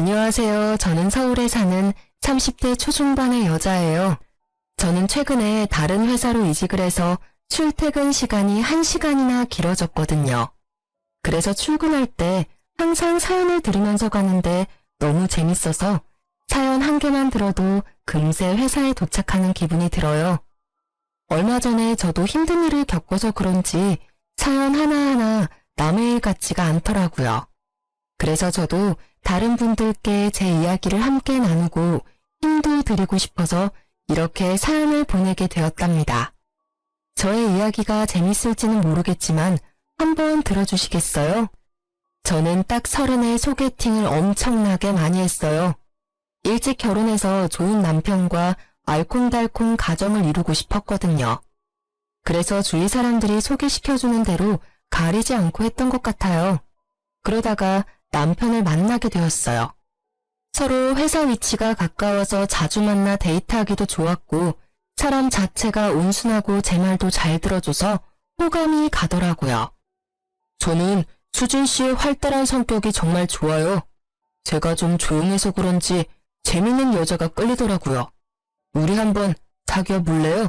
안녕하세요. 저는 서울에 사는 30대 초중반의 여자예요. 저는 최근에 다른 회사로 이직을 해서 출퇴근 시간이 1시간이나 길어졌거든요. 그래서 출근할 때 항상 사연을 들으면서 가는데 너무 재밌어서 사연 한 개만 들어도 금세 회사에 도착하는 기분이 들어요. 얼마 전에 저도 힘든 일을 겪어서 그런지 사연 하나하나 남의 일 같지가 않더라고요. 그래서 저도 다른 분들께 제 이야기를 함께 나누고 힘도 드리고 싶어서 이렇게 사연을 보내게 되었답니다. 저의 이야기가 재밌을지는 모르겠지만 한번 들어주시겠어요? 저는 딱 30에 소개팅을 엄청나게 많이 했어요. 일찍 결혼해서 좋은 남편과 알콩달콩 가정을 이루고 싶었거든요. 그래서 주위 사람들이 소개시켜주는 대로 가리지 않고 했던 것 같아요. 그러다가 남편을 만나게 되었어요. 서로 회사 위치가 가까워서 자주 만나 데이트하기도 좋았고 사람 자체가 온순하고 제 말도 잘 들어줘서 호감이 가더라고요. 저는 수진 씨의 활달한 성격이 정말 좋아요. 제가 좀 조용해서 그런지 재밌는 여자가 끌리더라고요. 우리 한번 사귀어 볼래요?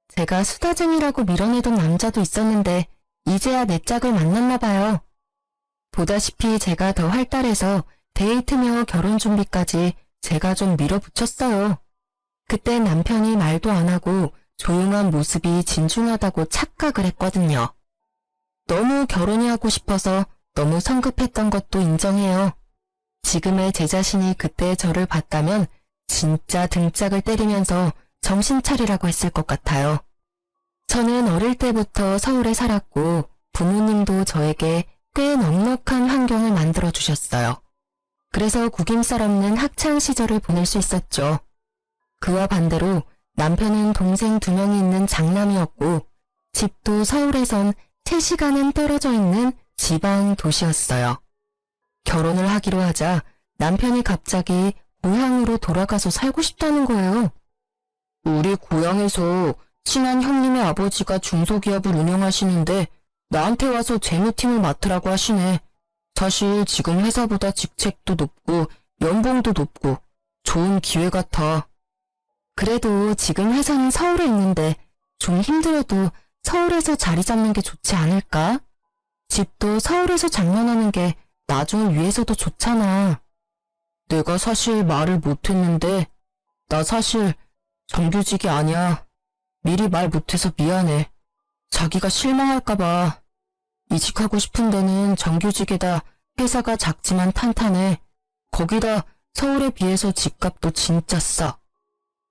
제가 수다쟁이라고 밀어내던 남자도 있었는데 이제야 내 짝을 만났나 봐요. 보다시피 제가 더 활달해서 데이트며 결혼 준비까지 제가 좀 밀어붙였어요. 그때 남편이 말도 안 하고 조용한 모습이 진중하다고 착각을 했거든요. 너무 결혼이 하고 싶어서 너무 성급했던 것도 인정해요. 지금의 제 자신이 그때 저를 봤다면 진짜 등짝을 때리면서 정신 차리라고 했을 것 같아요. 저는 어릴 때부터 서울에 살았고 부모님도 저에게 꽤 넉넉한 환경을 만들어 주셨어요. 그래서 구김살 없는 학창 시절을 보낼 수 있었죠. 그와 반대로 남편은 동생 2명이 있는 장남이었고 집도 서울에선 3시간은 떨어져 있는 지방 도시였어요. 결혼을 하기로 하자 남편이 갑자기 고향으로 돌아가서 살고 싶다는 거예요. 우리 고향에서 친한 형님의 아버지가 중소기업을 운영하시는데 나한테 와서 재무팀을 맡으라고 하시네. 사실 지금 회사보다 직책도 높고 연봉도 높고 좋은 기회 같아. 그래도 지금 회사는 서울에 있는데 좀 힘들어도 서울에서 자리 잡는 게 좋지 않을까? 집도 서울에서 장만하는 게 나중을 위해서도 좋잖아. 내가 사실 말을 못했는데 나 사실 정규직이 아니야. 미리 말 못해서 미안해. 자기가 실망할까봐. 이직하고 싶은 데는 정규직에다 회사가 작지만 탄탄해. 거기다 서울에 비해서 집값도 진짜 싸.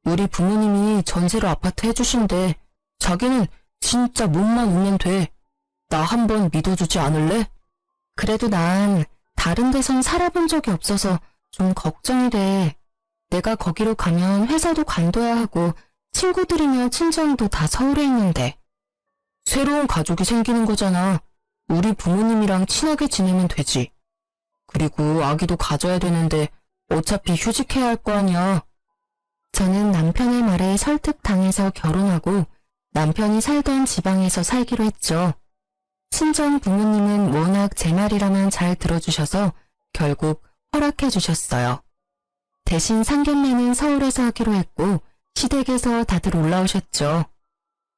우리 부모님이 전세로 아파트 해주신대. 자기는 진짜 몸만 오면 돼. 나 한번 믿어주지 않을래? 그래도 난 다른 데선 살아본 적이 없어서 좀 걱정이 돼. 내가 거기로 가면 회사도 관둬야 하고 친구들이며 친정도 다 서울에 있는데. 새로운 가족이 생기는 거잖아. 우리 부모님이랑 친하게 지내면 되지. 그리고 아기도 가져야 되는데 어차피 휴직해야 할 거 아니야. 저는 남편의 말에 설득당해서 결혼하고 남편이 살던 지방에서 살기로 했죠. 친정 부모님은 워낙 제 말이라면 잘 들어주셔서 결국 허락해 주셨어요. 대신 상견례는 서울에서 하기로 했고 시댁에서 다들 올라오셨죠.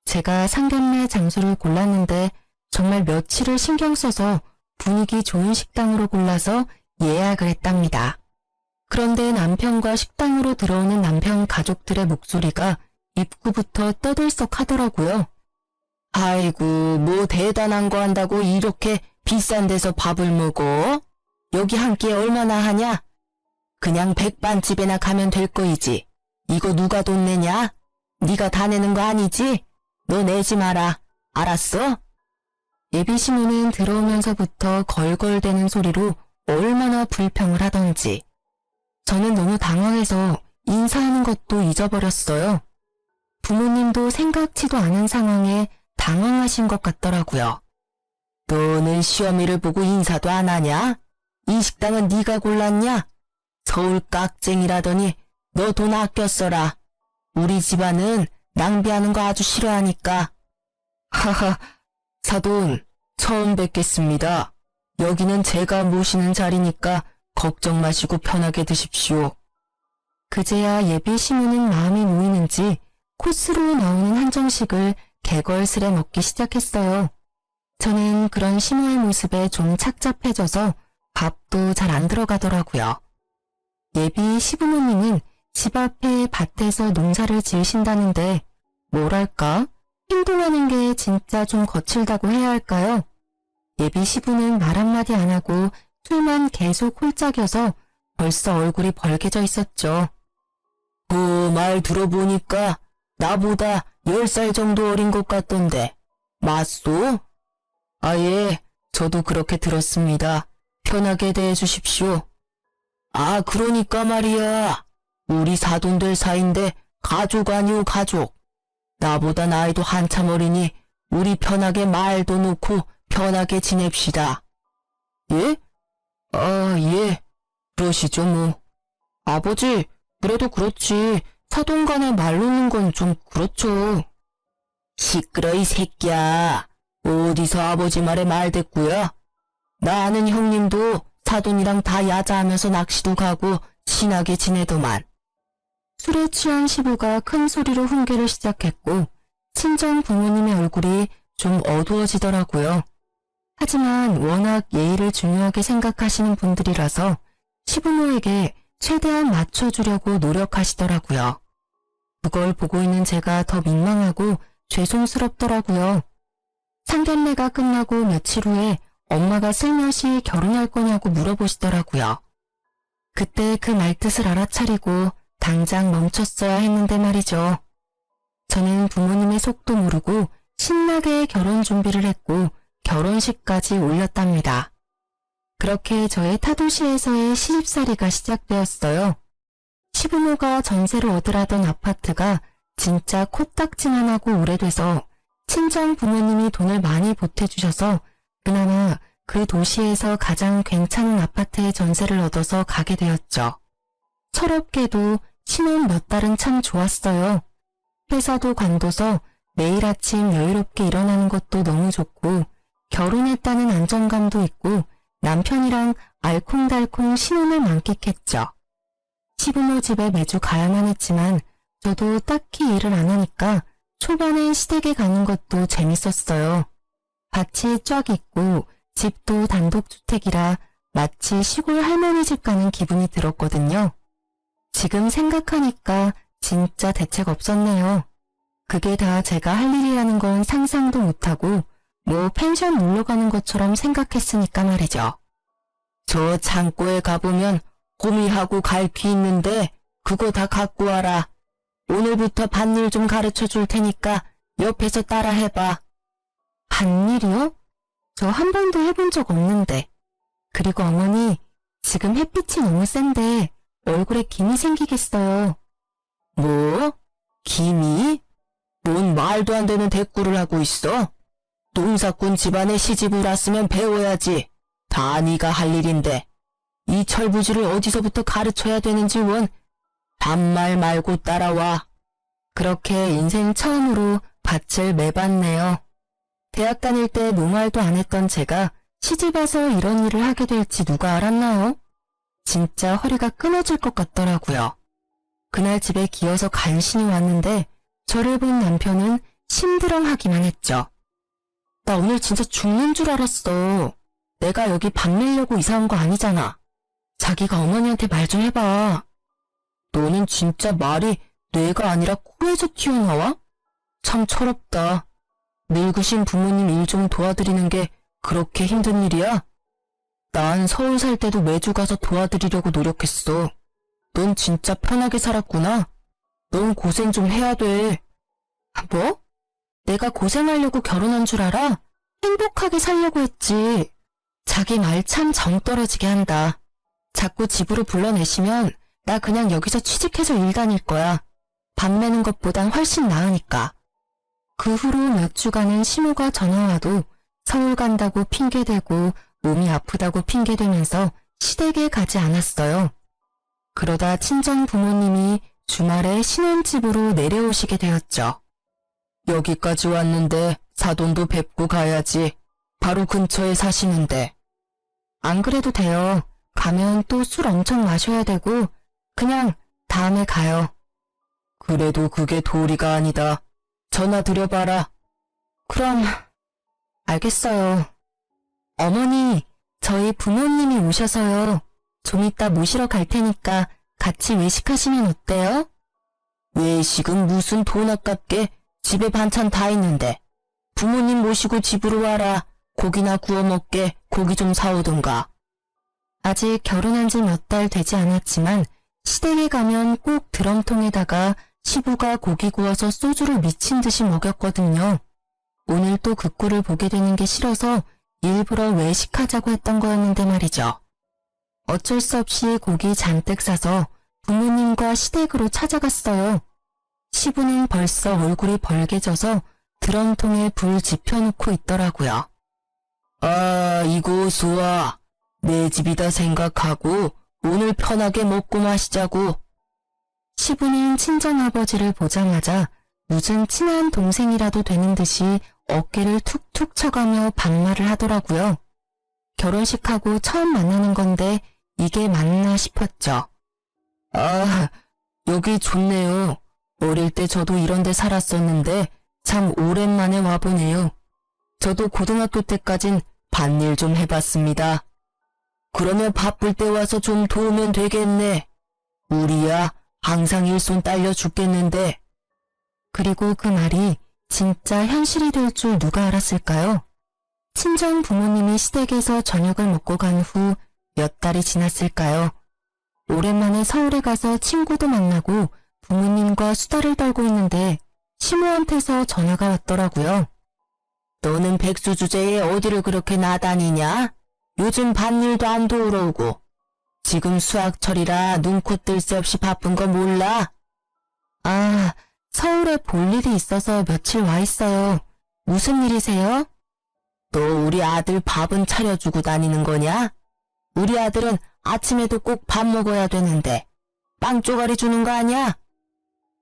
제가 상견례 장소를 골랐는데 정말 며칠을 신경 써서 분위기 좋은 식당으로 골라서 예약을 했답니다. 그런데 남편과 식당으로 들어오는 남편 가족들의 목소리가 입구부터 떠들썩 하더라고요. 아이고, 뭐 대단한 거 한다고 이렇게 비싼 데서 밥을 먹어? 여기 한 끼에 얼마나 하냐? 그냥 백반집에나 가면 될 거이지. 이거 누가 돈 내냐? 네가 다 내는 거 아니지? 너 내지 마라. 알았어? 예비신우는 들어오면서부터 걸걸대는 소리로 얼마나 불평을 하던지. 저는 너무 당황해서 인사하는 것도 잊어버렸어요. 부모님도 생각지도 않은 상황에 당황하신 것 같더라고요. 너는 시어미를 보고 인사도 안 하냐? 이 식당은 네가 골랐냐? 서울 깍쟁이라더니 너 돈 아껴 써라. 우리 집안은 낭비하는 거 아주 싫어하니까. 하하, 사돈, 처음 뵙겠습니다. 여기는 제가 모시는 자리니까 걱정 마시고 편하게 드십시오. 그제야 예비 시무는 마음이 놓이는지 코스로 나오는 한정식을 개걸스레 먹기 시작했어요. 저는 그런 시무의 모습에 좀 착잡해져서 밥도 잘 안 들어가더라고요. 예비 시부모님은 집 앞에 밭에서 농사를 지으신다는데 뭐랄까? 행동하는 게 진짜 좀 거칠다고 해야 할까요? 예비 시부는 말 한마디 안 하고 술만 계속 홀짝여서 벌써 얼굴이 벌개져 있었죠. 그 말 들어보니까 나보다 10살 정도 어린 것 같던데 맞소? 아예 저도 그렇게 들었습니다. 편하게 대해 주십시오. 아 그러니까 말이야. 우리 사돈들 사이인데 가족 아니오 가족. 나보다 나이도 한참 어리니 우리 편하게 말도 놓고 편하게 지냅시다. 예? 아 예. 그러시죠 뭐. 아버지 그래도 그렇지 사돈 간에 말 놓는 건 좀 그렇죠. 시끄러 이 새끼야. 어디서 아버지 말에 말 됐구야? 나 아는 형님도 사돈이랑 다 야자하면서 낚시도 가고 친하게 지내더만. 술에 취한 시부가 큰 소리로 훈계를 시작했고 친정 부모님의 얼굴이 좀 어두워지더라고요. 하지만 워낙 예의를 중요하게 생각하시는 분들이라서 시부모에게 최대한 맞춰주려고 노력하시더라고요. 그걸 보고 있는 제가 더 민망하고 죄송스럽더라고요. 상견례가 끝나고 며칠 후에 엄마가 슬며시 결혼할 거냐고 물어보시더라고요. 그때 그 말뜻을 알아차리고 당장 멈췄어야 했는데 말이죠. 저는 부모님의 속도 모르고 신나게 결혼 준비를 했고 결혼식까지 올렸답니다. 그렇게 저의 타도시에서의 시집살이가 시작되었어요. 시부모가 전세를 얻으라던 아파트가 진짜 코딱지만 하고 오래돼서 친정 부모님이 돈을 많이 보태주셔서 그나마 그 도시에서 가장 괜찮은 아파트에 전세를 얻어서 가게 되었죠. 철없게도 신혼 몇 달은 참 좋았어요. 회사도 관둬서 매일 아침 여유롭게 일어나는 것도 너무 좋고 결혼했다는 안정감도 있고 남편이랑 알콩달콩 신혼을 만끽했죠. 시부모 집에 매주 가야만 했지만 저도 딱히 일을 안 하니까 초반에 시댁에 가는 것도 재밌었어요. 밭이 쫙 있고 집도 단독주택이라 마치 시골 할머니 집 가는 기분이 들었거든요. 지금 생각하니까 진짜 대책 없었네요. 그게 다 제가 할 일이라는 건 상상도 못하고 뭐 펜션 놀러 가는 것처럼 생각했으니까 말이죠. 저 창고에 가보면 호미하고 갈퀴 있는데 그거 다 갖고 와라. 오늘부터 밭일 좀 가르쳐 줄 테니까 옆에서 따라 해봐. 밭일이요? 저 한 번도 해본 적 없는데. 그리고 어머니, 지금 햇빛이 너무 센데 얼굴에 김이 생기겠어요. 뭐? 김이? 뭔 말도 안 되는 대꾸를 하고 있어? 농사꾼 집안에 시집을 왔으면 배워야지. 다 네가 할 일인데. 이 철부지를 어디서부터 가르쳐야 되는지 원 반말 말고 따라와. 그렇게 인생 처음으로 밭을 매봤네요. 대학 다닐 때 노말도 안 했던 제가 시집 와서 이런 일을 하게 될지 누가 알았나요? 진짜 허리가 끊어질 것 같더라고요. 그날 집에 기어서 간신히 왔는데 저를 본 남편은 심드렁하기만 했죠. 나 오늘 진짜 죽는 줄 알았어. 내가 여기 밥 내려고 이사 온 거 아니잖아. 자기가 어머니한테 말 좀 해봐. 너는 진짜 말이 뇌가 아니라 코에서 튀어나와? 참 철없다. 늙으신 부모님 일 좀 도와드리는 게 그렇게 힘든 일이야? 난 서울 살 때도 매주 가서 도와드리려고 노력했어. 넌 진짜 편하게 살았구나. 넌 고생 좀 해야 돼. 뭐? 내가 고생하려고 결혼한 줄 알아? 행복하게 살려고 했지. 자기 말 참 정 떨어지게 한다. 자꾸 집으로 불러내시면 나 그냥 여기서 취직해서 일 다닐 거야. 밥 내는 것보단 훨씬 나으니까. 그 후로 몇 주간은 시모가 전화와도 서울 간다고 핑계대고 몸이 아프다고 핑계대면서 시댁에 가지 않았어요. 그러다 친정 부모님이 주말에 신혼집으로 내려오시게 되었죠. 여기까지 왔는데 사돈도 뵙고 가야지. 바로 근처에 사시는데. 안 그래도 돼요. 가면 또 술 엄청 마셔야 되고 그냥 다음에 가요. 그래도 그게 도리가 아니다. 전화 드려봐라. 그럼 알겠어요. 어머니, 저희 부모님이 오셔서요. 좀 이따 모시러 갈 테니까 같이 외식하시면 어때요? 외식은 무슨 돈 아깝게 집에 반찬 다 있는데. 부모님 모시고 집으로 와라. 고기나 구워 먹게 고기 좀 사오던가. 아직 결혼한 지 몇 달 되지 않았지만 시댁에 가면 꼭 드럼통에다가 시부가 고기 구워서 소주를 미친 듯이 먹였거든요. 오늘 또 그 꼴을 보게 되는 게 싫어서 일부러 외식하자고 했던 거였는데 말이죠. 어쩔 수 없이 고기 잔뜩 사서 부모님과 시댁으로 찾아갔어요. 시부는 벌써 얼굴이 벌개져서 드럼통에 불 지펴놓고 있더라고요. 아, 이거 좋아. 내 집이다 생각하고 오늘 편하게 먹고 마시자고. 시부는 친정아버지를 보자마자 무슨 친한 동생이라도 되는 듯이 어깨를 툭툭 쳐가며 반말을 하더라고요. 결혼식하고 처음 만나는 건데 이게 맞나 싶었죠. 아, 여기 좋네요. 어릴 때 저도 이런 데 살았었는데 참 오랜만에 와보네요. 저도 고등학교 때까진 밭일 좀 해봤습니다. 그러면 바쁠 때 와서 좀 도우면 되겠네. 우리야 항상 일손 딸려 죽겠는데. 그리고 그 말이 진짜 현실이 될 줄 누가 알았을까요? 친정 부모님이 시댁에서 저녁을 먹고 간 후 몇 달이 지났을까요? 오랜만에 서울에 가서 친구도 만나고 부모님과 수다를 떨고 있는데 시모한테서 전화가 왔더라고요. 너는 백수 주제에 어디를 그렇게 나다니냐? 요즘 밭일도 안 도우러 오고. 지금 수학철이라 눈코 뜰 새 없이 바쁜 거 몰라? 아, 서울에 볼 일이 있어서 며칠 와 있어요. 무슨 일이세요? 너 우리 아들 밥은 차려주고 다니는 거냐? 우리 아들은 아침에도 꼭 밥 먹어야 되는데 빵 쪼가리 주는 거 아니야?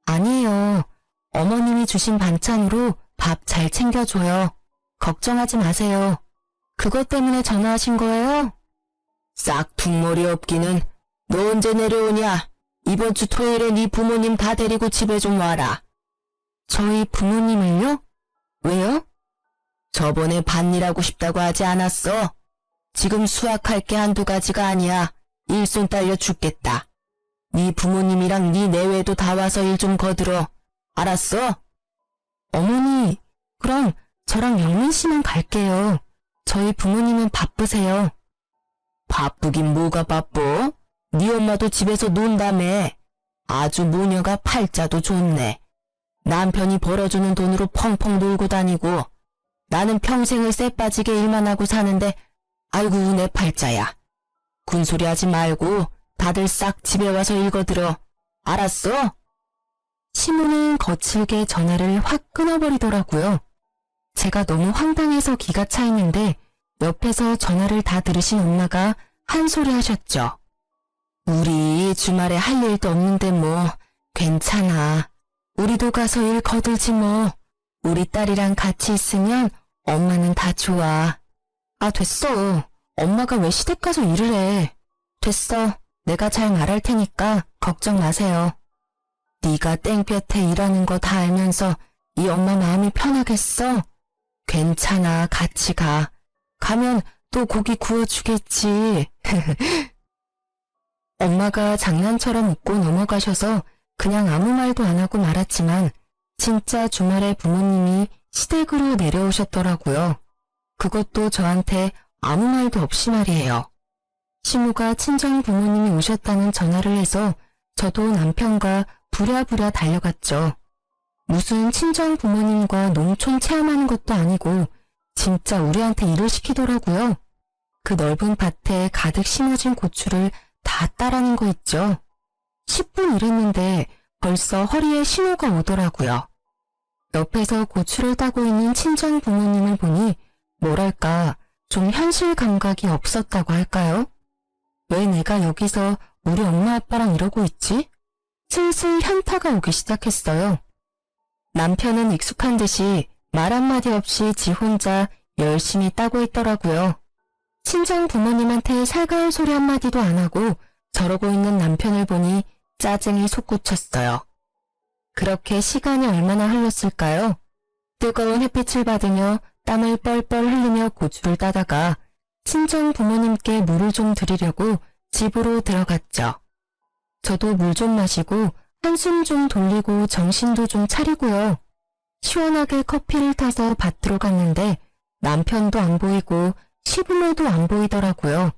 아니에요. 어머님이 주신 반찬으로 밥 잘 챙겨줘요. 걱정하지 마세요. 그것 때문에 전화하신 거예요? 싹퉁머리 없기는. 너 언제 내려오냐? 이번 주 토요일에 네 부모님 다 데리고 집에 좀 와라. 저희 부모님을요? 왜요? 저번에 밭일하고 싶다고 하지 않았어? 지금 수확할 게 한두 가지가 아니야. 일손 딸려 죽겠다. 네 부모님이랑 네 내외도 다 와서 일 좀 거들어. 알았어? 어머니, 그럼 저랑 영민 씨만 갈게요. 저희 부모님은 바쁘세요. 바쁘긴 뭐가 바빠? 네 엄마도 집에서 논다며. 아주 모녀가 팔자도 좋네. 남편이 벌어주는 돈으로 펑펑 놀고 다니고 나는 평생을 쎄 빠지게 일만 하고 사는데 아이고 내 팔자야. 군소리 하지 말고 다들 싹 집에 와서 읽어들어. 알았어? 시모는 거칠게 전화를 확 끊어버리더라고요. 제가 너무 황당해서 기가 차있는데 옆에서 전화를 다 들으신 엄마가 한 소리 하셨죠. 우리 주말에 할 일도 없는데 뭐 괜찮아. 우리도 가서 일 거들지 뭐. 우리 딸이랑 같이 있으면 엄마는 다 좋아. 아 됐어. 엄마가 왜 시댁 가서 일을 해. 됐어. 내가 잘 말할 테니까 걱정 마세요. 네가 땡볕에 일하는 거 다 알면서 이 엄마 마음이 편하겠어? 괜찮아. 같이 가. 가면 또 고기 구워주겠지. 엄마가 장난처럼 웃고 넘어가셔서 그냥 아무 말도 안 하고 말았지만 진짜 주말에 부모님이 시댁으로 내려오셨더라고요. 그것도 저한테 아무 말도 없이 말이에요. 시모가 친정 부모님이 오셨다는 전화를 해서 저도 남편과 부랴부랴 달려갔죠. 무슨 친정 부모님과 농촌 체험하는 것도 아니고 진짜 우리한테 일을 시키더라고요. 그 넓은 밭에 가득 심어진 고추를 다 따라는 거 있죠. 10분 일했는데 벌써 허리에 신호가 오더라고요. 옆에서 고추를 따고 있는 친정 부모님을 보니 뭐랄까 좀 현실 감각이 없었다고 할까요? 왜 내가 여기서 우리 엄마 아빠랑 이러고 있지? 슬슬 현타가 오기 시작했어요. 남편은 익숙한 듯이 말 한마디 없이 지 혼자 열심히 따고 있더라고요. 친정 부모님한테 살가운 소리 한마디도 안 하고 저러고 있는 남편을 보니 짜증이 솟구쳤어요. 그렇게 시간이 얼마나 흘렀을까요? 뜨거운 햇빛을 받으며 땀을 뻘뻘 흘리며 고추를 따다가 친정 부모님께 물을 좀 드리려고 집으로 들어갔죠. 저도 물 좀 마시고 한숨 좀 돌리고 정신도 좀 차리고요. 시원하게 커피를 타서 밭으로 갔는데 남편도 안 보이고 시부모도 안 보이더라고요.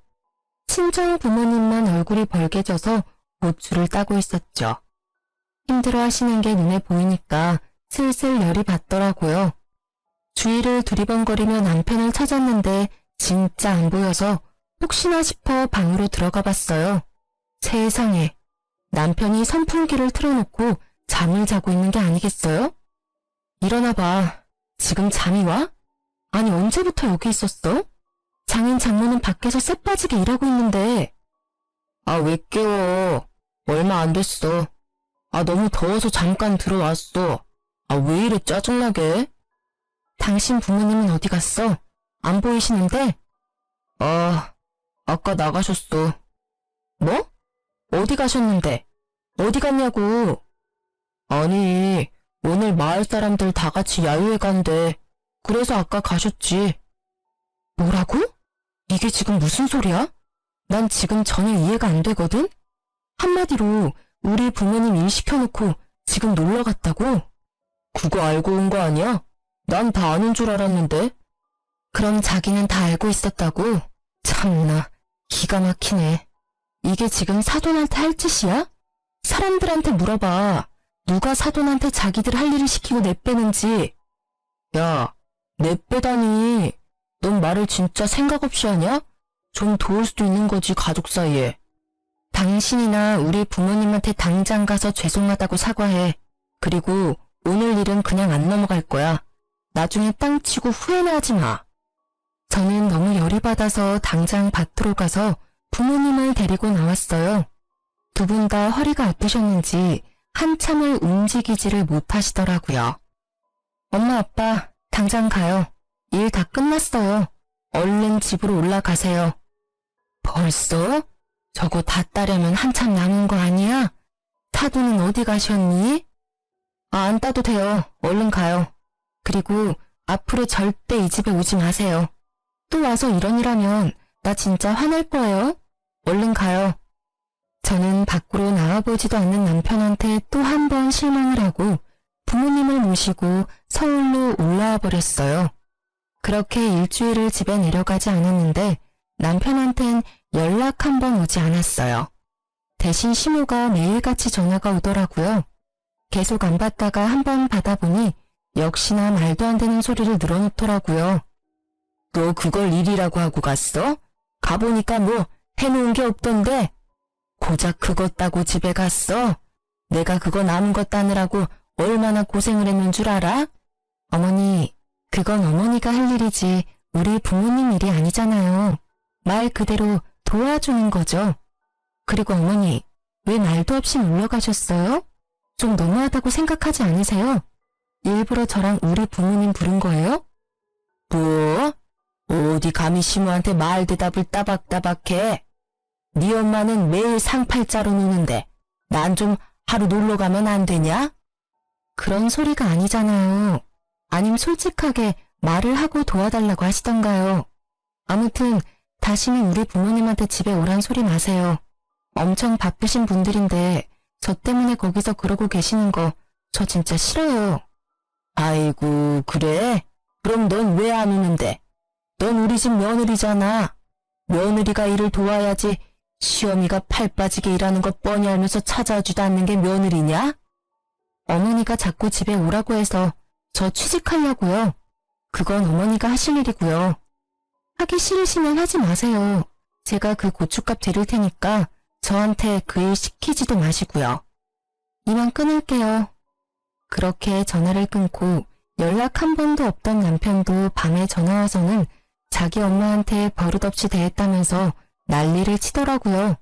친정 부모님만 얼굴이 벌개져서 고추를 따고 있었죠. 힘들어 하시는 게 눈에 보이니까 슬슬 열이 받더라고요. 주위를 두리번거리며 남편을 찾았는데 진짜 안 보여서 혹시나 싶어 방으로 들어가 봤어요. 세상에, 남편이 선풍기를 틀어놓고 잠을 자고 있는 게 아니겠어요? 일어나 봐. 지금 잠이 와? 아니 언제부터 여기 있었어? 장인 장모는 밖에서 쎄 빠지게 일하고 있는데. 아, 왜 깨워? 얼마 안 됐어. 아, 너무 더워서 잠깐 들어왔어. 아, 왜 이래 짜증나게? 당신 부모님은 어디 갔어? 안 보이시는데? 아, 아까 나가셨어. 뭐? 어디 가셨는데? 어디 갔냐고? 아니, 오늘 마을 사람들 다 같이 야유회 간대. 그래서 아까 가셨지. 뭐라고? 이게 지금 무슨 소리야? 난 지금 전혀 이해가 안 되거든? 한마디로 우리 부모님 일 시켜놓고 지금 놀러 갔다고? 그거 알고 온 거 아니야? 난 다 아는 줄 알았는데. 그럼 자기는 다 알고 있었다고? 참나, 기가 막히네. 이게 지금 사돈한테 할 짓이야? 사람들한테 물어봐. 누가 사돈한테 자기들 할 일을 시키고 내빼는지. 야, 내빼다니. 넌 말을 진짜 생각 없이 하냐? 좀 도울 수도 있는 거지, 가족 사이에. 당신이나 우리 부모님한테 당장 가서 죄송하다고 사과해. 그리고 오늘 일은 그냥 안 넘어갈 거야. 나중에 땅 치고 후회나 하지 마. 저는 너무 열이 받아서 당장 밭으로 가서 부모님을 데리고 나왔어요. 두 분 다 허리가 아프셨는지 한참을 움직이지를 못하시더라고요. 엄마, 아빠, 당장 가요. 일 다 끝났어요. 얼른 집으로 올라가세요. 벌써? 저거 다 따려면 한참 남은 거 아니야? 타두는 어디 가셨니? 아, 안 따도 돼요. 얼른 가요. 그리고 앞으로 절대 이 집에 오지 마세요. 또 와서 이런 일 하면 나 진짜 화낼 거예요. 얼른 가요. 저는 밖으로 나와보지도 않는 남편한테 또 한 번 실망을 하고 부모님을 모시고 서울로 올라와 버렸어요. 그렇게 일주일을 집에 내려가지 않았는데 남편한텐 연락 한 번 오지 않았어요. 대신 시모가 매일같이 전화가 오더라고요. 계속 안 받다가 한 번 받아보니 역시나 말도 안 되는 소리를 늘어놓더라고요. 너 그걸 일이라고 하고 갔어? 가보니까 뭐 해놓은 게 없던데. 고작 그것 따고 집에 갔어? 내가 그거 남은 것 따느라고 얼마나 고생을 했는 줄 알아? 어머니, 그건 어머니가 할 일이지 우리 부모님 일이 아니잖아요. 말 그대로 도와주는 거죠. 그리고 어머니, 왜 말도 없이 놀러 가셨어요? 좀 너무하다고 생각하지 않으세요? 일부러 저랑 우리 부모님 부른 거예요? 뭐? 어디 감히 시모한테 말 대답을 따박따박해? 네 엄마는 매일 상팔자로 노는데 난 좀 하루 놀러 가면 안 되냐? 그런 소리가 아니잖아요. 아님 솔직하게 말을 하고 도와달라고 하시던가요. 아무튼 다시는 우리 부모님한테 집에 오란 소리 마세요. 엄청 바쁘신 분들인데 저 때문에 거기서 그러고 계시는 거 저 진짜 싫어요. 아이고, 그래? 그럼 넌 왜 안 오는데? 넌 우리 집 며느리잖아. 며느리가 일을 도와야지 시어미가 팔 빠지게 일하는 거 뻔히 알면서 찾아주지도 않는 게 며느리냐? 어머니가 자꾸 집에 오라고 해서 저 취직하려고요. 그건 어머니가 하실 일이고요. 하기 싫으시면 하지 마세요. 제가 그 고춧값 드릴 테니까 저한테 그 일 시키지도 마시고요. 이만 끊을게요. 그렇게 전화를 끊고 연락 한 번도 없던 남편도 밤에 전화와서는 자기 엄마한테 버릇없이 대했다면서 난리를 치더라고요.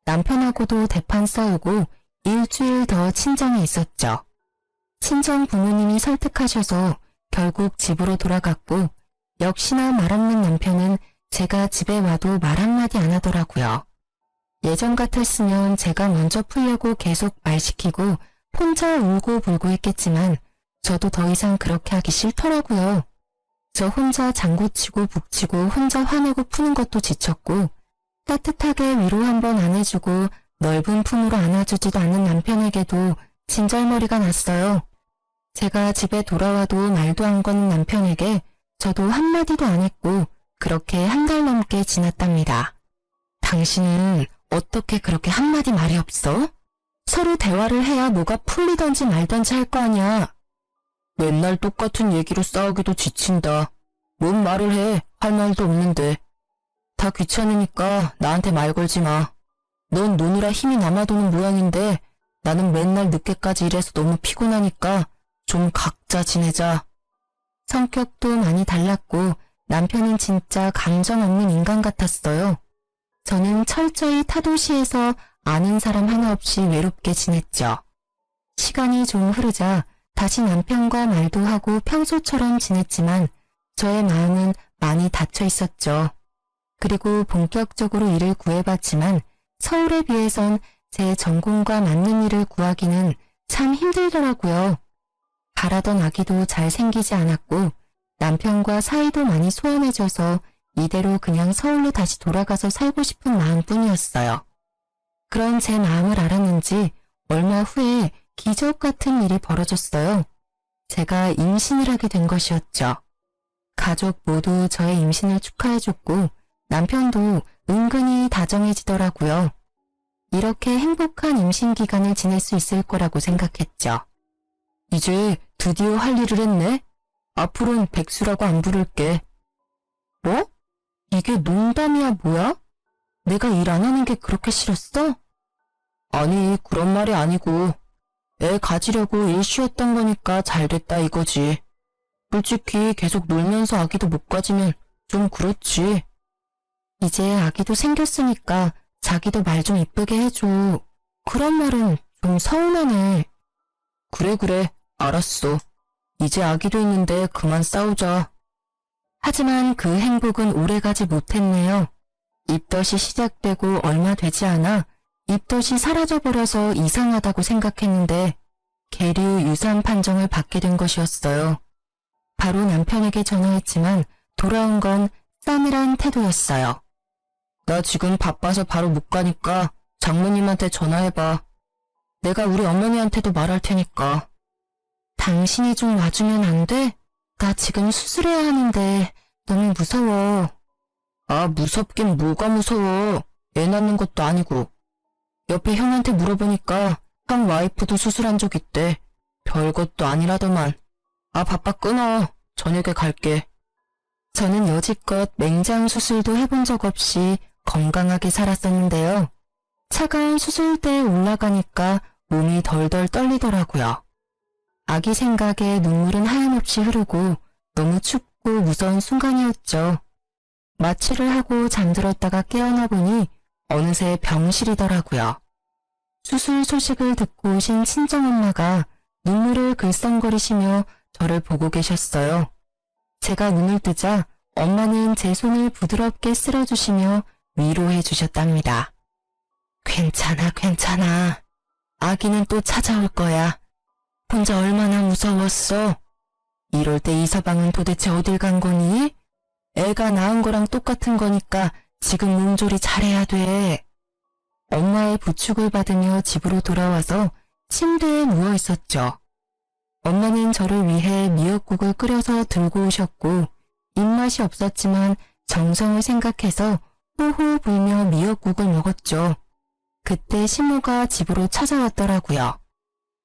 남편하고도 대판 싸우고 일주일 더 친정에 있었죠. 친정 부모님이 설득하셔서 결국 집으로 돌아갔고 역시나 말 없는 남편은 제가 집에 와도 말 한마디 안 하더라고요. 예전 같았으면 제가 먼저 풀려고 계속 말 시키고 혼자 울고 불고 했겠지만 저도 더 이상 그렇게 하기 싫더라고요. 저 혼자 장구치고 북치고 혼자 화내고 푸는 것도 지쳤고 따뜻하게 위로 한번 안 해주고 넓은 품으로 안아주지도 않는 남편에게도 진절머리가 났어요. 제가 집에 돌아와도 말도 안 거는 남편에게 저도 한마디도 안 했고 그렇게 한 달 넘게 지났답니다. 당신은 어떻게 그렇게 한마디 말이 없어? 서로 대화를 해야 뭐가 풀리던지 말던지 할 거 아니야. 맨날 똑같은 얘기로 싸우기도 지친다. 뭔 말을 해? 할 말도 없는데. 다 귀찮으니까 나한테 말 걸지 마. 넌 노느라 힘이 남아도는 모양인데 나는 맨날 늦게까지 일해서 너무 피곤하니까 좀 각자 지내자. 성격도 많이 달랐고 남편은 진짜 감정 없는 인간 같았어요. 저는 철저히 타도시에서 아는 사람 하나 없이 외롭게 지냈죠. 시간이 좀 흐르자 다시 남편과 말도 하고 평소처럼 지냈지만 저의 마음은 많이 닫혀 있었죠. 그리고 본격적으로 일을 구해봤지만 서울에 비해선 제 전공과 맞는 일을 구하기는 참 힘들더라고요. 바라던 아기도 잘 생기지 않았고 남편과 사이도 많이 소원해져서 이대로 그냥 서울로 다시 돌아가서 살고 싶은 마음뿐이었어요. 그런 제 마음을 알았는지 얼마 후에 기적 같은 일이 벌어졌어요. 제가 임신을 하게 된 것이었죠. 가족 모두 저의 임신을 축하해줬고 남편도 은근히 다정해지더라고요. 이렇게 행복한 임신 기간을 지낼 수 있을 거라고 생각했죠. 이제 드디어 할 일을 했네. 앞으로는 백수라고 안 부를게. 뭐? 이게 농담이야 뭐야? 내가 일 안 하는 게 그렇게 싫었어? 아니 그런 말이 아니고 애 가지려고 일 쉬었던 거니까 잘 됐다 이거지. 솔직히 계속 놀면서 아기도 못 가지면 좀 그렇지. 이제 아기도 생겼으니까 자기도 말 좀 이쁘게 해줘. 그런 말은 좀 서운하네. 그래 알았어. 이제 아기도 있는데 그만 싸우자. 하지만 그 행복은 오래가지 못했네요. 입덧이 시작되고 얼마 되지 않아 입덧이 사라져버려서 이상하다고 생각했는데 계류 유산 판정을 받게 된 것이었어요. 바로 남편에게 전화했지만 돌아온 건 싸늘한 태도였어요. 나 지금 바빠서 바로 못 가니까 장모님한테 전화해봐. 내가 우리 어머니한테도 말할 테니까. 당신이 좀 와주면 안 돼? 나 지금 수술해야 하는데 너무 무서워. 아, 무섭긴 뭐가 무서워. 애 낳는 것도 아니고. 옆에 형한테 물어보니까 형 와이프도 수술한 적 있대. 별것도 아니라더만. 아, 바빠 끊어. 저녁에 갈게. 저는 여지껏 맹장 수술도 해본 적 없이 건강하게 살았었는데요. 차가운 수술대에 올라가니까 몸이 덜덜 떨리더라고요. 아기 생각에 눈물은 하염없이 흐르고 너무 춥고 무서운 순간이었죠. 마취를 하고 잠들었다가 깨어나 보니 어느새 병실이더라고요. 수술 소식을 듣고 오신 친정엄마가 눈물을 글썽거리시며 저를 보고 계셨어요. 제가 눈을 뜨자 엄마는 제 손을 부드럽게 쓸어주시며 위로해 주셨답니다. 괜찮아. 아기는 또 찾아올 거야. 혼자 얼마나 무서웠어. 이럴 때 이서방은 도대체 어딜 간 거니? 애가 낳은 거랑 똑같은 거니까 지금 몸조리 잘해야 돼. 엄마의 부축을 받으며 집으로 돌아와서 침대에 누워 있었죠. 엄마는 저를 위해 미역국을 끓여서 들고 오셨고 입맛이 없었지만 정성을 생각해서 호호 불며 미역국을 먹었죠. 그때 시모가 집으로 찾아왔더라고요.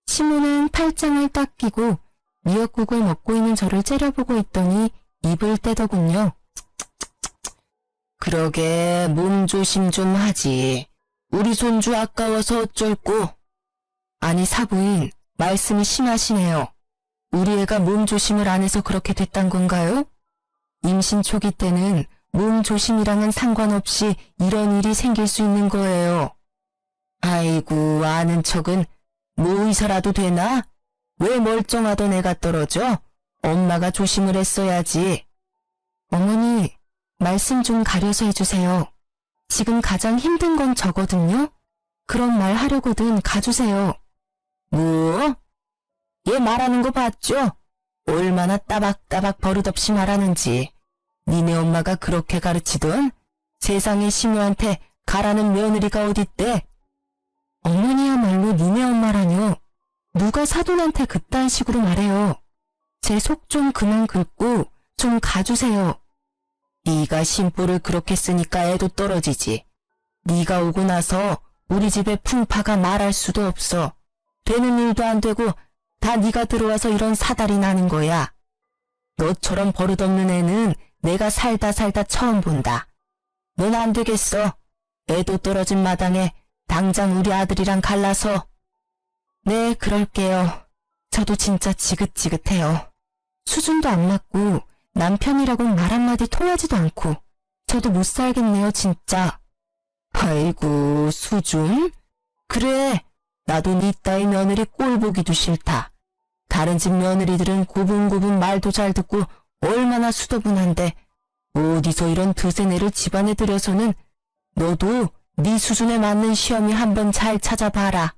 시모는 팔짱을 딱 끼고 미역국을 먹고 있는 저를 째려보고 있더니 입을 떼더군요. 그러게 몸 조심 좀 하지. 우리 손주 아까워서 어쩔꼬. 아니 사부인, 말씀이 심하시네요. 우리 애가 몸 조심을 안 해서 그렇게 됐단 건가요? 임신 초기 때는 몸 조심이랑은 상관없이 이런 일이 생길 수 있는 거예요. 아이고 아는 척은 뭐 의사라도 되나? 왜 멀쩡하던 애가 떨어져? 엄마가 조심을 했어야지. 어머니, 말씀 좀 가려서 해주세요. 지금 가장 힘든 건 저거든요? 그런 말 하려거든 가주세요. 뭐? 얘 말하는 거 봤죠? 얼마나 따박따박 버릇없이 말하는지. 니네 엄마가 그렇게 가르치던? 세상에 시모한테 가라는 며느리가 어딨대? 어머니야말로 니네 엄마라뇨. 누가 사돈한테 그딴 식으로 말해요. 제 속 좀 그만 긁고 좀 가주세요. 네가 심보를 그렇게 쓰니까 애도 떨어지지. 네가 오고 나서 우리 집에 풍파가 말할 수도 없어. 되는 일도 안 되고 다 네가 들어와서 이런 사달이 나는 거야. 너처럼 버릇없는 애는 내가 살다 처음 본다. 넌 안 되겠어. 애도 떨어진 마당에 당장 우리 아들이랑 갈라서. 네, 그럴게요. 저도 진짜 지긋지긋해요. 수준도 안 맞고 남편이라고 말 한마디 통하지도 않고 저도 못 살겠네요, 진짜. 아이고, 수준? 그래, 나도 네 따위 며느리 꼴 보기도 싫다. 다른 집 며느리들은 고분고분 말도 잘 듣고 얼마나 수더분한데 어디서 이런 드세네를 집안에 들여서는 너도 네 수준에 맞는 시험이 한번 잘 찾아봐라.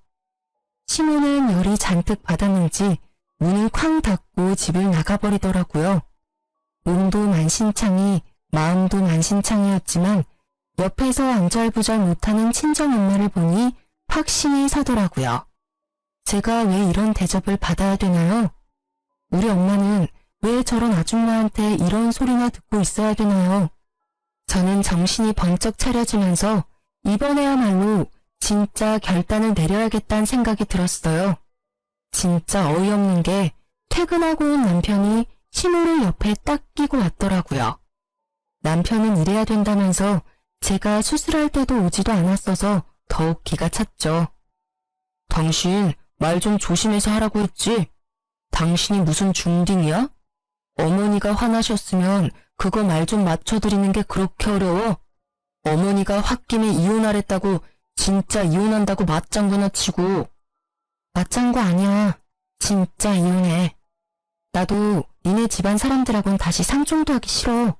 시모는 열이 잔뜩 받았는지 문을 쾅 닫고 집을 나가버리더라고요. 몸도 만신창이 마음도 만신창이었지만 옆에서 안절부절 못하는 친정 엄마를 보니 확신이 서더라고요. 제가 왜 이런 대접을 받아야 되나요? 우리 엄마는 왜 저런 아줌마한테 이런 소리나 듣고 있어야 되나요? 저는 정신이 번쩍 차려지면서 이번에야말로 진짜 결단을 내려야겠다는 생각이 들었어요. 진짜 어이없는 게 퇴근하고 온 남편이 시모를 옆에 딱 끼고 왔더라고요. 남편은 일해야 된다면서 제가 수술할 때도 오지도 않았어서 더욱 기가 찼죠. 당신 말 좀 조심해서 하라고 했지? 당신이 무슨 중딩이야? 어머니가 화나셨으면 그거 말 좀 맞춰드리는 게 그렇게 어려워? 어머니가 홧김에 이혼하랬다고 진짜 이혼한다고 맞장구나 치고. 맞장구 아니야. 진짜 이혼해. 나도 니네 집안 사람들하고는 다시 상종도 하기 싫어.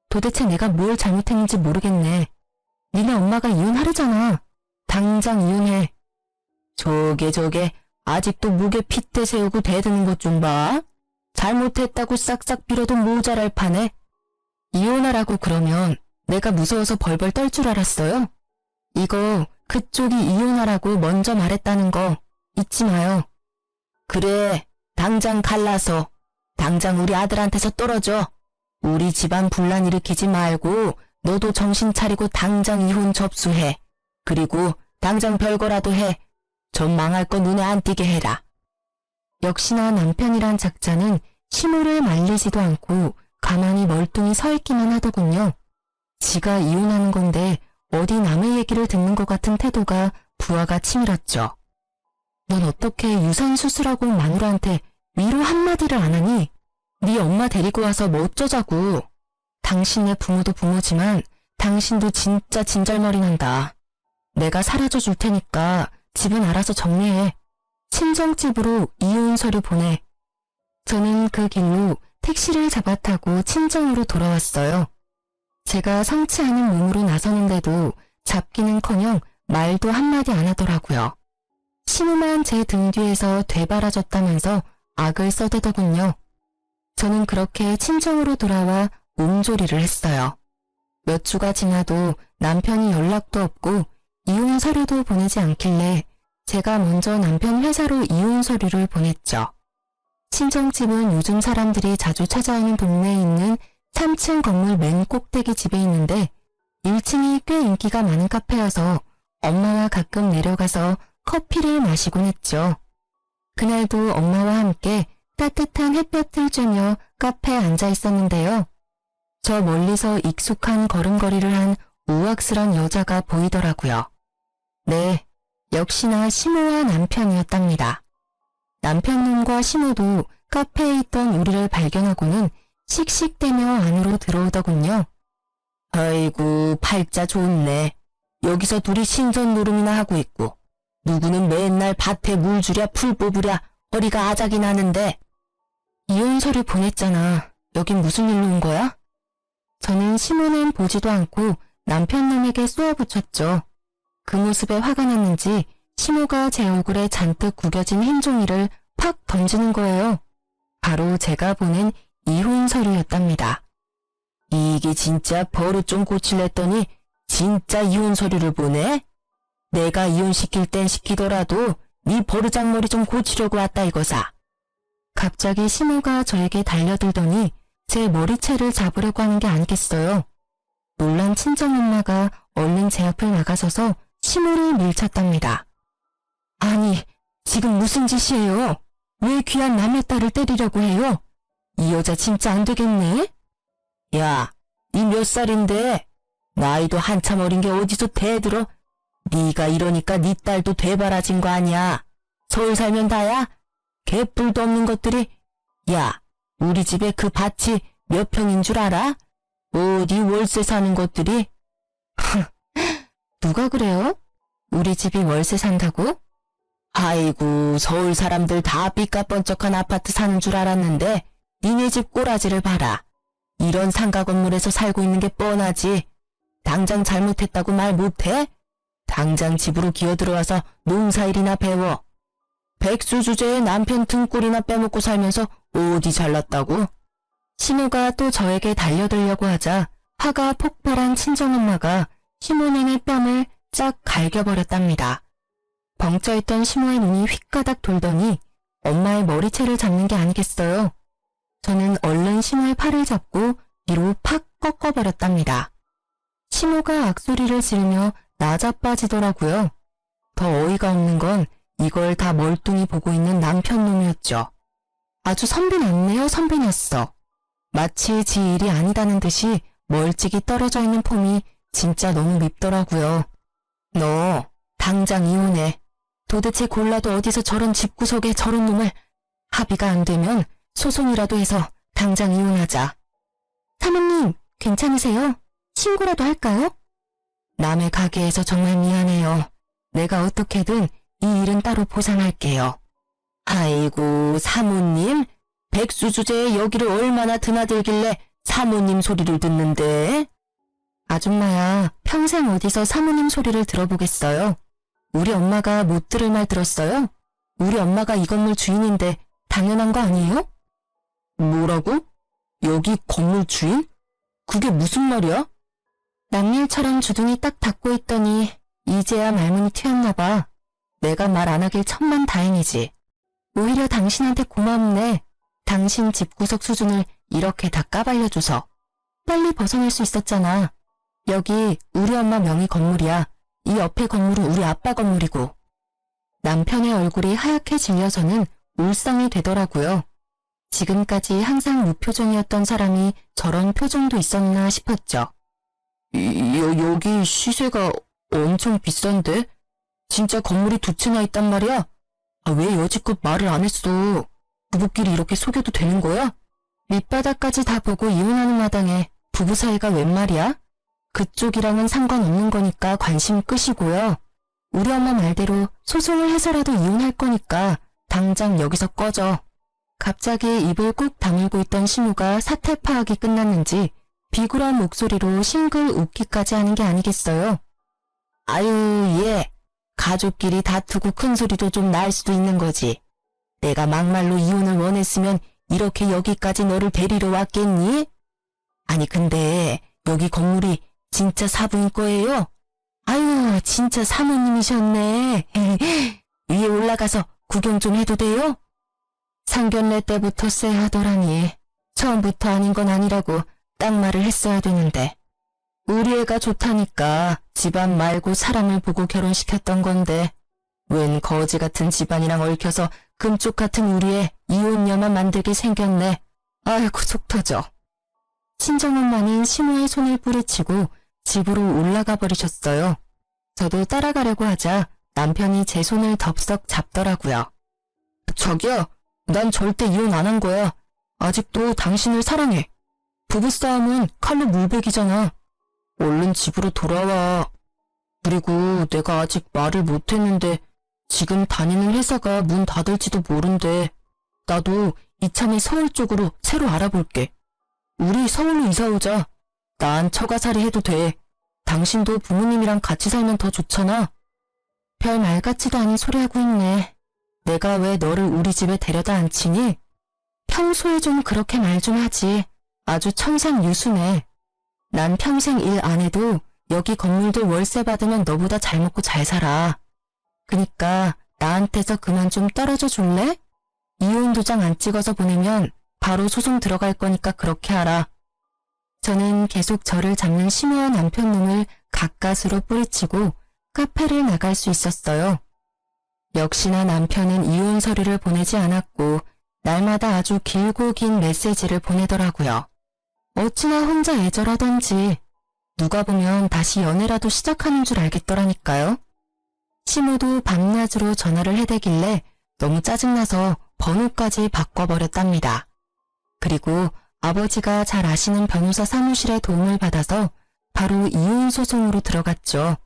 도대체 내가 뭘 잘못했는지 모르겠네. 니네 엄마가 이혼하려잖아. 당장 이혼해. 저게 아직도 목에 핏대 세우고 대드는 것 좀 봐. 잘못했다고 싹싹 빌어도 모자랄 판에. 이혼하라고 그러면 내가 무서워서 벌벌 떨 줄 알았어요? 이거 그쪽이 이혼하라고 먼저 말했다는 거 잊지 마요. 그래, 당장 갈라서. 당장 우리 아들한테서 떨어져. 우리 집안 분란 일으키지 말고 너도 정신 차리고 당장 이혼 접수해. 그리고 당장 별거라도 해. 전 망할 거 눈에 안 띄게 해라. 역시나 남편이란 작자는 시모를 말리지도 않고 가만히 멀뚱히 서 있기만 하더군요. 지가 이혼하는 건데 어디 남의 얘기를 듣는 것 같은 태도가 부하가 치밀었죠. 넌 어떻게 유산수술하고 마누라한테 위로 한마디를 안 하니? 네 엄마 데리고 와서 뭐 어쩌자고. 당신네 부모도 부모지만 당신도 진짜 진절머리 난다. 내가 사라져 줄 테니까 집은 알아서 정리해. 친정집으로 이혼 서류 보내. 저는 그 길로 택시를 잡아타고 친정으로 돌아왔어요. 제가 성치 않은 몸으로 나서는데도 잡기는커녕 말도 한마디 안 하더라고요. 시무만 제 등 뒤에서 되바라졌다면서 악을 써대더군요. 저는 그렇게 친정으로 돌아와 몸조리를 했어요. 몇 주가 지나도 남편이 연락도 없고 이혼 서류도 보내지 않길래 제가 먼저 남편 회사로 이혼 서류를 보냈죠. 친정집은 요즘 사람들이 자주 찾아오는 동네에 있는 3층 건물 맨 꼭대기 집에 있는데 1층이 꽤 인기가 많은 카페여서 엄마와 가끔 내려가서 커피를 마시곤 했죠. 그날도 엄마와 함께 따뜻한 햇볕을 쬐며 카페에 앉아 있었는데요. 저 멀리서 익숙한 걸음걸이를 한 우악스런 여자가 보이더라고요. 네, 역시나 시모와 남편이었답니다. 남편놈과 시모도 카페에 있던 우리를 발견하고는 씩씩대며 안으로 들어오더군요. 아이고, 팔자 좋네. 여기서 둘이 신선 노름이나 하고 있고 누구는 맨날 밭에 물 주랴 풀 뽑으랴 허리가 아작이 나는데. 이혼 서류 보냈잖아. 여긴 무슨 일로 온 거야? 저는 시모는 보지도 않고 남편놈에게 쏘아붙였죠. 그 모습에 화가 났는지 시모가 제 얼굴에 잔뜩 구겨진 흰 종이를 팍 던지는 거예요. 바로 제가 보낸 이혼 서류였답니다. 이게 진짜 버릇 좀 고칠랬더니 진짜 이혼 서류를 보내? 내가 이혼시킬 땐 시키더라도 네 버르장머리 좀 고치려고 왔다 이거사. 갑자기 시모가 저에게 달려들더니 제 머리채를 잡으려고 하는 게 아니겠어요. 놀란 친정엄마가 얼른 제 앞을 나가서서 시모를 밀쳤답니다. 아니, 지금 무슨 짓이에요? 왜 귀한 남의 딸을 때리려고 해요? 이 여자 진짜 안 되겠네? 야, 니 몇 살인데? 나이도 한참 어린 게 어디서 대들어? 네가 이러니까 네 딸도 되바라진 거 아니야. 서울 살면 다야? 개뿔도 없는 것들이. 야, 우리 집에 그 밭이 몇 평인 줄 알아? 어디 월세 사는 것들이? 누가 그래요? 우리 집이 월세 산다고? 아이고, 서울 사람들 다 삐까뻔쩍한 아파트 사는 줄 알았는데 니네 집 꼬라지를 봐라. 이런 상가 건물에서 살고 있는 게 뻔하지. 당장 잘못했다고 말 못해? 당장 집으로 기어들어와서 농사일이나 배워. 백수 주제에 남편 등골이나 빼먹고 살면서 어디 잘났다고? 시모가 또 저에게 달려들려고 하자 화가 폭발한 친정엄마가 시모네의 뺨을 쫙 갈겨버렸답니다. 벙쪄있던 시모의 눈이 휙가닥 돌더니 엄마의 머리채를 잡는 게 아니겠어요. 저는 얼른 시모의 팔을 잡고 뒤로 팍 꺾어버렸답니다. 시모가 악소리를 지르며 나자빠지더라고요. 더 어이가 없는 건 이걸 다 멀뚱히 보고 있는 남편 놈이었죠. 아주 선비 났네요, 선비 났어. 마치 지 일이 아니다는 듯이 멀찍이 떨어져 있는 폼이 진짜 너무 밉더라고요. 너 당장 이혼해. 도대체 골라도 어디서 저런 집구석에 저런 놈을. 합의가 안 되면 소송이라도 해서 당장 이혼하자. 사모님, 괜찮으세요? 신고라도 할까요? 남의 가게에서 정말 미안해요. 내가 어떻게든 이 일은 따로 보상할게요. 아이고, 사모님? 백수 주제에 여기를 얼마나 드나들길래 사모님 소리를 듣는데? 아줌마야, 평생 어디서 사모님 소리를 들어보겠어요? 우리 엄마가 못 들을 말 들었어요? 우리 엄마가 이 건물 주인인데 당연한 거 아니에요? 뭐라고? 여기 건물 주인? 그게 무슨 말이야? 남일처럼 주둥이 딱 닫고 있더니 이제야 말문이 트였나 봐. 내가 말 안 하길 천만 다행이지. 오히려 당신한테 고맙네. 당신 집구석 수준을 이렇게 다 까발려줘서. 빨리 벗어날 수 있었잖아. 여기 우리 엄마 명의 건물이야. 이 옆에 건물은 우리 아빠 건물이고. 남편의 얼굴이 하얗게 질려서는 울상이 되더라고요. 지금까지 항상 무표정이었던 사람이 저런 표정도 있었나 싶었죠. 여기 시세가 엄청 비싼데? 진짜 건물이 두 채나 있단 말이야? 왜 여지껏 말을 안 했어? 부부끼리 이렇게 속여도 되는 거야? 밑바닥까지 다 보고 이혼하는 마당에 부부 사이가 웬 말이야? 그쪽이랑은 상관없는 거니까 관심 끄시고요. 우리 엄마 말대로 소송을 해서라도 이혼할 거니까 당장 여기서 꺼져. 갑자기 입을 꾹 다물고 있던 시모가 사태 파악이 끝났는지 비굴한 목소리로 싱글 웃기까지 하는 게 아니겠어요. 아유, 예. 가족끼리 다투고 큰 소리도 좀 날 수도 있는 거지. 내가 막말로 이혼을 원했으면 이렇게 여기까지 너를 데리러 왔겠니? 아니 근데 여기 건물이 진짜 사부인 거예요? 아유, 진짜 사모님이셨네. 위에 올라가서 구경 좀 해도 돼요? 상견례 때부터 쎄하더라니. 처음부터 아닌 건 아니라고 딱 말을 했어야 되는데. 우리 애가 좋다니까 집안 말고 사람을 보고 결혼시켰던 건데 웬 거지 같은 집안이랑 얽혀서 금쪽 같은 우리 애 이혼녀만 만들게 생겼네. 아이고 속 터져. 친정엄마는 시모의 손을 뿌리치고 집으로 올라가 버리셨어요. 저도 따라가려고 하자 남편이 제 손을 덥석 잡더라고요. 자기야, 난 절대 이혼 안 한 거야. 아직도 당신을 사랑해. 부부싸움은 칼로 물베기잖아. 얼른 집으로 돌아와. 그리고 내가 아직 말을 못했는데 지금 다니는 회사가 문 닫을지도 모른대. 나도 이참에 서울 쪽으로 새로 알아볼게. 우리 서울로 이사 오자. 난 처가살이 해도 돼. 당신도 부모님이랑 같이 살면 더 좋잖아. 별 말 같지도 않은 소리 하고 있네. 내가 왜 너를 우리 집에 데려다 앉히니? 평소에 좀 그렇게 말 좀 하지. 아주 청산유수네. 난 평생 일 안 해도 여기 건물들 월세 받으면 너보다 잘 먹고 잘 살아. 그니까 나한테서 그만 좀 떨어져 줄래? 이혼 도장 안 찍어서 보내면 바로 소송 들어갈 거니까 그렇게 하라. 저는 계속 저를 잡는 심오한 남편 놈을 가까스로 뿌리치고 카페를 나갈 수 있었어요. 역시나 남편은 이혼 서류를 보내지 않았고 날마다 아주 길고 긴 메시지를 보내더라고요. 어찌나 혼자 애절하던지 누가 보면 다시 연애라도 시작하는 줄 알겠더라니까요. 시모도 밤낮으로 전화를 해대길래 너무 짜증나서 번호까지 바꿔버렸답니다. 그리고 아버지가 잘 아시는 변호사 사무실의 도움을 받아서 바로 이혼 소송으로 들어갔죠.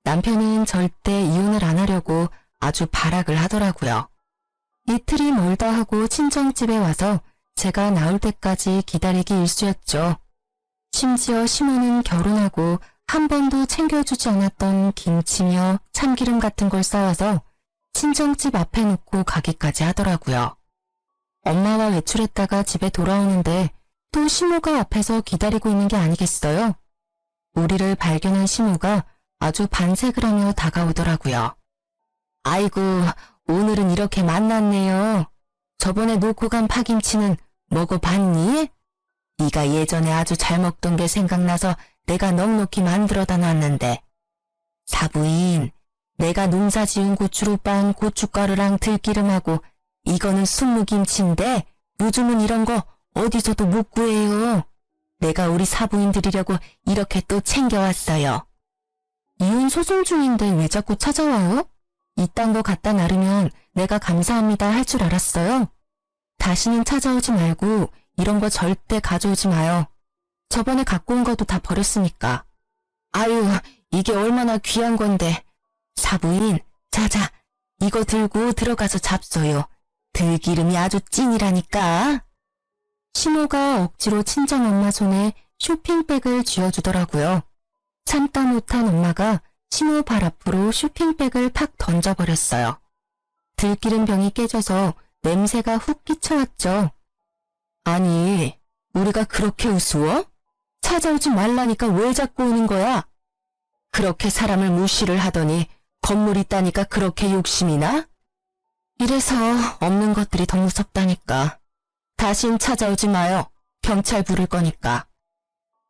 남편은 절대 이혼을 안 하려고 아주 발악을 하더라고요. 이틀이 멀다 하고 친정집에 와서 제가 나올 때까지 기다리기 일쑤였죠. 심지어 시모는 결혼하고 한 번도 챙겨주지 않았던 김치며 참기름 같은 걸 싸와서 친정집 앞에 놓고 가기까지 하더라고요. 엄마와 외출했다가 집에 돌아오는데 또 시모가 앞에서 기다리고 있는 게 아니겠어요? 우리를 발견한 시모가 아주 반색을 하며 다가오더라고요. 아이고, 오늘은 이렇게 만났네요. 저번에 놓고 간 파김치는 먹어봤니? 네가 예전에 아주 잘 먹던 게 생각나서 내가 넉넉히 만들어다 놨는데. 사부인, 내가 농사 지은 고추로 빤 고춧가루랑 들기름하고 이거는 순무김치인데 요즘은 이런 거 어디서도 못 구해요. 내가 우리 사부인 드리려고 이렇게 또 챙겨왔어요. 이혼 소송 중인데 왜 자꾸 찾아와요? 이딴 거 갖다 놔르면 내가 감사합니다 할 줄 알았어요. 다시는 찾아오지 말고 이런 거 절대 가져오지 마요. 저번에 갖고 온 것도 다 버렸으니까. 아유, 이게 얼마나 귀한 건데. 사부인, 자자, 이거 들고 들어가서 잡숴요. 들기름이 아주 찐이라니까. 시모가 억지로 친정엄마 손에 쇼핑백을 쥐어주더라고요. 참다 못한 엄마가 시모 발 앞으로 쇼핑백을 팍 던져버렸어요. 들기름 병이 깨져서 냄새가 훅 끼쳐왔죠. 아니, 우리가 그렇게 우스워? 찾아오지 말라니까 왜 자꾸 오는 거야? 그렇게 사람을 무시를 하더니 건물 있다니까 그렇게 욕심이 나? 이래서 없는 것들이 더 무섭다니까. 다신 찾아오지 마요. 경찰 부를 거니까.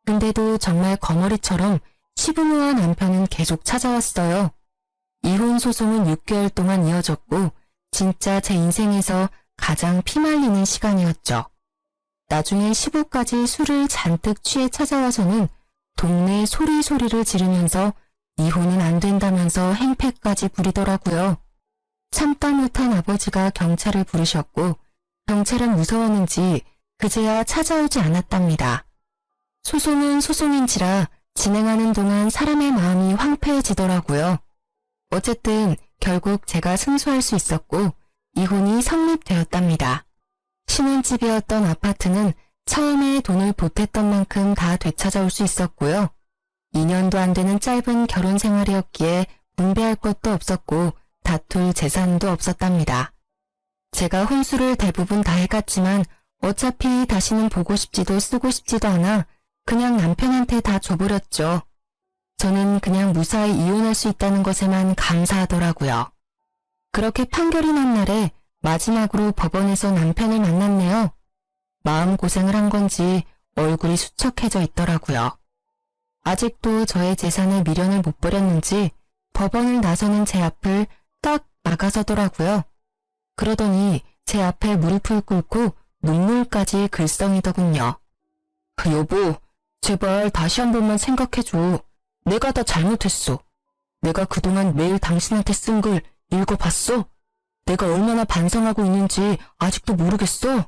근데도 정말 거머리처럼 시부모와 남편은 계속 찾아왔어요. 이혼 소송은 6개월 동안 이어졌고 진짜 제 인생에서 가장 피말리는 시간이었죠. 나중에 시부까지 술을 잔뜩 취해 찾아와서는 동네 소리소리를 지르면서 이혼은 안 된다면서 행패까지 부리더라고요. 참다 못한 아버지가 경찰을 부르셨고 경찰은 무서웠는지 그제야 찾아오지 않았답니다. 소송은 소송인지라 진행하는 동안 사람의 마음이 황폐해지더라고요. 어쨌든 결국 제가 승소할 수 있었고 이혼이 성립되었답니다. 신혼집이었던 아파트는 처음에 돈을 보탰던 만큼 다 되찾아올 수 있었고요. 2년도 안 되는 짧은 결혼 생활이었기에 분배할 것도 없었고 다툴 재산도 없었답니다. 제가 혼수를 대부분 다 해갔지만 어차피 다시는 보고 싶지도 쓰고 싶지도 않아 그냥 남편한테 다 줘버렸죠. 저는 그냥 무사히 이혼할 수 있다는 것에만 감사하더라고요. 그렇게 판결이 난 날에 마지막으로 법원에서 남편을 만났네요. 마음고생을 한 건지 얼굴이 수척해져 있더라고요. 아직도 저의 재산에 미련을 못 버렸는지 법원을 나서는 제 앞을 딱 막아서더라고요. 그러더니 제 앞에 무릎을 꿇고 눈물까지 글썽이더군요. 여보, 제발 다시 한 번만 생각해줘. 내가 다 잘못했어. 내가 그동안 매일 당신한테 쓴 글 읽어봤어? 내가 얼마나 반성하고 있는지 아직도 모르겠어?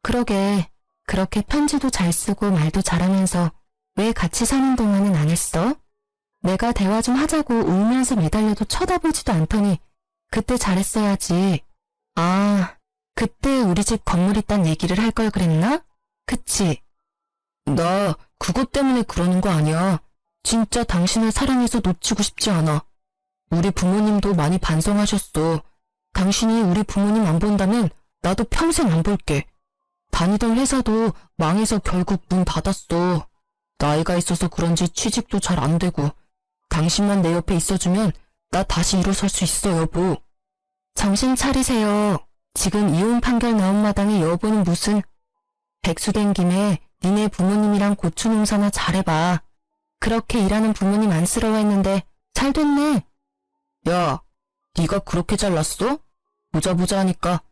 그러게, 그렇게 편지도 잘 쓰고 말도 잘하면서 왜 같이 사는 동안은 안 했어? 내가 대화 좀 하자고 울면서 매달려도 쳐다보지도 않더니 그때 잘했어야지. 아, 그때 우리 집 건물 있단 얘기를 할 걸 그랬나? 그치? 나 그것 때문에 그러는 거 아니야. 진짜 당신을 사랑해서 놓치고 싶지 않아. 우리 부모님도 많이 반성하셨어. 당신이 우리 부모님 안 본다면 나도 평생 안 볼게. 다니던 회사도 망해서 결국 문 닫았어. 나이가 있어서 그런지 취직도 잘 안 되고 당신만 내 옆에 있어주면 나 다시 일어설 수 있어, 여보. 정신 차리세요. 지금 이혼 판결 나온 마당에 여보는 무슨... 백수된 김에 니네 부모님이랑 고추 농사나 잘해봐. 그렇게 일하는 부모님 안쓰러워했는데 잘 됐네. 야, 네가 그렇게 잘났어? 보자 하니까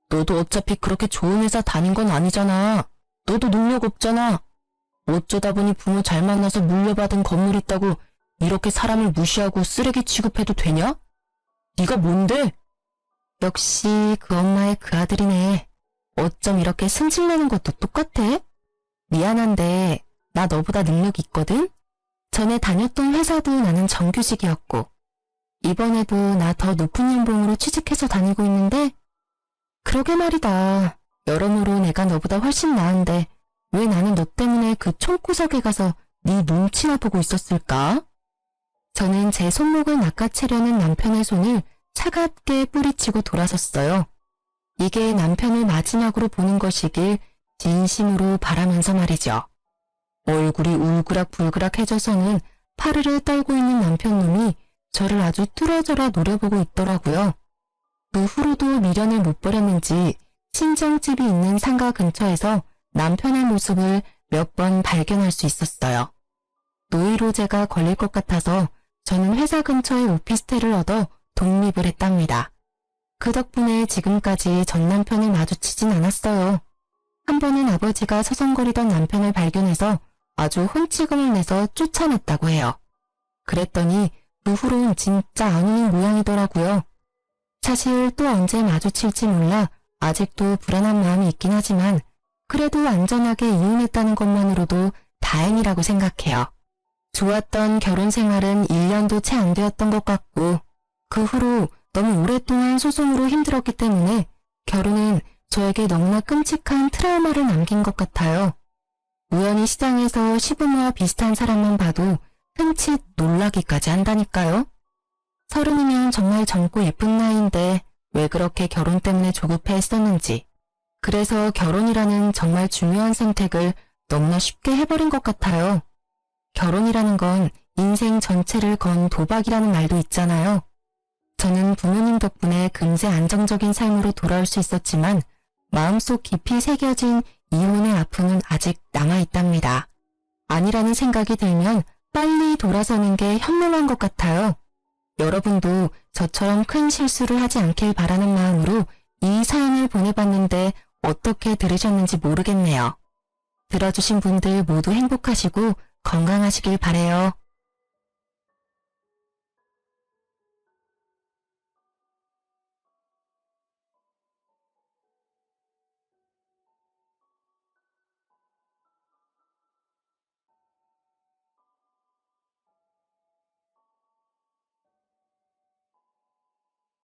너도 어차피 그렇게 좋은 회사 다닌 건 아니잖아. 너도 능력 없잖아. 어쩌다 보니 부모 잘 만나서 물려받은 건물 있다고 이렇게 사람을 무시하고 쓰레기 취급해도 되냐? 네가 뭔데? 역시 그 엄마의 그 아들이네. 어쩜 이렇게 승질내는 것도 똑같아? 미안한데 나 너보다 능력 있거든? 전에 다녔던 회사도 나는 정규직이었고 이번에도 나 더 높은 연봉으로 취직해서 다니고 있는데 그러게 말이다. 여러모로 내가 너보다 훨씬 나은데 왜 나는 너 때문에 그 총구석에 가서 네 눈치나 보고 있었을까? 저는 제 손목을 낚아채려는 남편의 손을 차갑게 뿌리치고 돌아섰어요. 이게 남편을 마지막으로 보는 것이길 진심으로 바라면서 말이죠. 얼굴이 울그락불그락해져서는 파르르 떨고 있는 남편놈이 저를 아주 뚫어져라 노려보고 있더라고요. 그 후로도 미련을 못 버렸는지 친정집이 있는 상가 근처에서 남편의 모습을 몇 번 발견할 수 있었어요. 노이로제가 걸릴 것 같아서 저는 회사 근처에 오피스텔을 얻어 독립을 했답니다. 그 덕분에 지금까지 전 남편을 마주치진 않았어요. 한 번은 아버지가 서성거리던 남편을 발견해서 아주 혼치금을 내서 쫓아냈다고 해요. 그랬더니 그 후론 진짜 안 오는 모양이더라고요. 사실 또 언제 마주칠지 몰라 아직도 불안한 마음이 있긴 하지만 그래도 안전하게 이혼했다는 것만으로도 다행이라고 생각해요. 좋았던 결혼 생활은 1년도 채 안 되었던 것 같고 그 후로 너무 오랫동안 소송으로 힘들었기 때문에 결혼은 저에게 너무나 끔찍한 트라우마를 남긴 것 같아요. 우연히 시장에서 시부모와 비슷한 사람만 봐도 흠칫 놀라기까지 한다니까요. 30이면 정말 젊고 예쁜 나이인데 왜 그렇게 결혼 때문에 조급해 했었는지. 그래서 결혼이라는 정말 중요한 선택을 너무나 쉽게 해버린 것 같아요. 결혼이라는 건 인생 전체를 건 도박이라는 말도 있잖아요. 저는 부모님 덕분에 금세 안정적인 삶으로 돌아올 수 있었지만 마음속 깊이 새겨진 이혼의 아픔은 아직 남아있답니다. 아니라는 생각이 들면 빨리 돌아서는 게 현명한 것 같아요. 여러분도 저처럼 큰 실수를 하지 않길 바라는 마음으로 이 사연을 보내봤는데 어떻게 들으셨는지 모르겠네요. 들어주신 분들 모두 행복하시고 건강하시길 바래요.